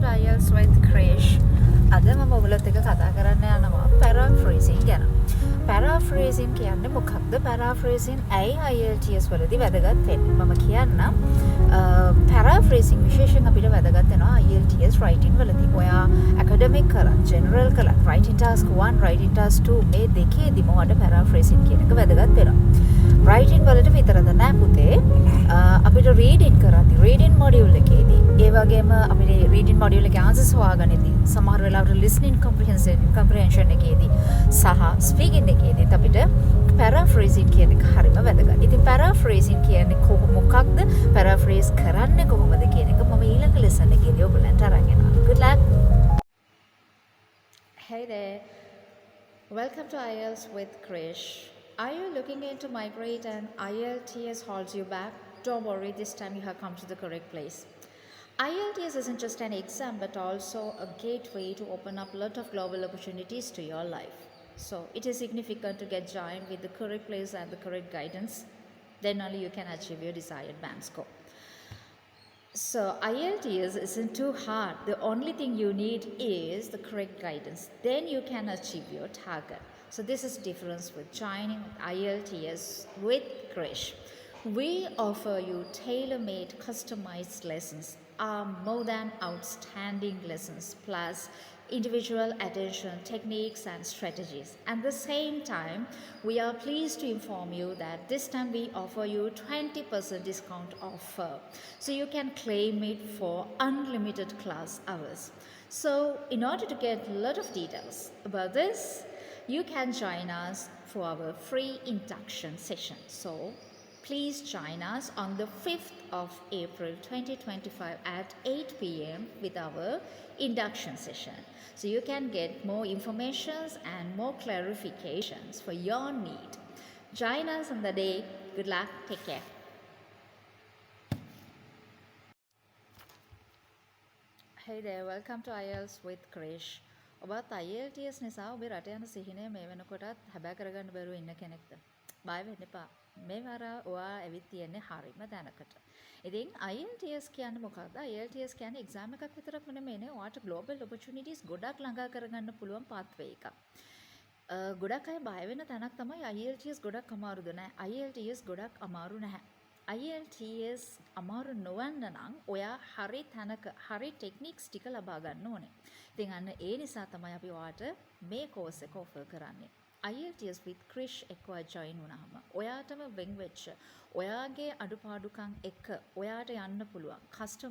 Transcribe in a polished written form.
to IELTS with Krish. අද මම ඔයගොල්ලොත් එක්ක කතා කරන්න යනවා paraphrasing ගැන. paraphrasing කියන්නේ මොකක්ද? paraphrasing ඇයි IELTS වලදී වැදගත් වෙන්නේ? මම කියන්නම්. paraphrasing විශේෂයෙන් අපිට වැදගත් වෙනවා IELTS writing වලදී. ඔයා academic කරත්, general කරත්, writing task 1, writing task 2 මේ දෙකේදීම ඔයාලට paraphrasing කියන එක වැදගත් වෙනවා. writing වලට විතරද නෑ පුතේ. අපිට reading කරද්දී reading module එකේදී ඒ වගේම අපිට reading module එකේ answers හොයාගන්නදී සමහර වෙලාවට listening comprehension එකේදී සහ speaking එකේදී අපිට paraphrasing කියන එක හරිම වැදගත්. ඉතින් paraphrasing කියන්නේ මොකක්ද? paraphrase කරන්නේ කොහොමද කියන එක මම ඊළඟ lesson එකේදී ඔයගලන්ට අරන් එනවා. Good luck. Hey there. Welcome to IELTS with Krish. Are you looking into migrate and IELTS holds you back? Don't worry, this time you have come to the correct place. IELTS isn't just an exam but also a gateway to open up a lot of global opportunities to your life. So it is significant to get joined with the correct place and the correct guidance. Then only you can achieve your desired band score. So IELTS isn't too hard. The only thing you need is the correct guidance. Then you can achieve your target. So this is the difference with joining IELTS with Krish. We offer you tailor-made customized lessons, more than outstanding lessons, plus individual attention techniques and strategies. At the same time, we are pleased to inform you that this time we offer you 20% discount offer. So you can claim it for unlimited class hours. So in order to get a lot of details about this, you can join us for our free induction session. So please join us on the 5th of April 2025 at 8 p.m. with our induction session. So you can get more informations and more clarifications for your need. Join us on the day. Good luck. Take care. Hey there, welcome to IELTS with Krish. ඔබත් IELTS නිසා ඔබේ රට යන සිහිනය මේ වෙනකොටත් හැබෑ කරගන්න බැරුව ඉන්න කෙනෙක්ද? බය වෙන්න එපා. මේ වර ඔයා ඇවිත් තියෙන්නේ හරිම තැනකට. ඉතින් IELTS කියන්නේ මොකක්ද? IELTS කියන්නේ එක්සෑම් එකක් විතරක් නෙමෙයිනේ. ඔයාට global opportunities ගොඩක් ළඟා කරගන්න පුළුවන් pathway එකක්. ගොඩක් අය බය වෙන තැනක් තමයි IELTS ගොඩක් අමාරුද නැහැ. IELTS ගොඩක් අමාරු නැහැ. IELTS අමාරු නොවන්න නම් ඔයා හරි තැනක හරි ටෙක්නික්ස් ටික ලබා ගන්න ඕනේ. ඉතින් අන්න ඒ නිසා තමයි අපි ඔයාට මේ කෝස් එක ඔෆර් කරන්නේ. IELTS with Krish එක්ක ජොයින් වුණාම ඔයාටම වෙන් වෙච්ච ඔයාගේ අඩුපාඩුකම් එක්ක ඔයාට යන්න පුළුවන් කස්ටමර්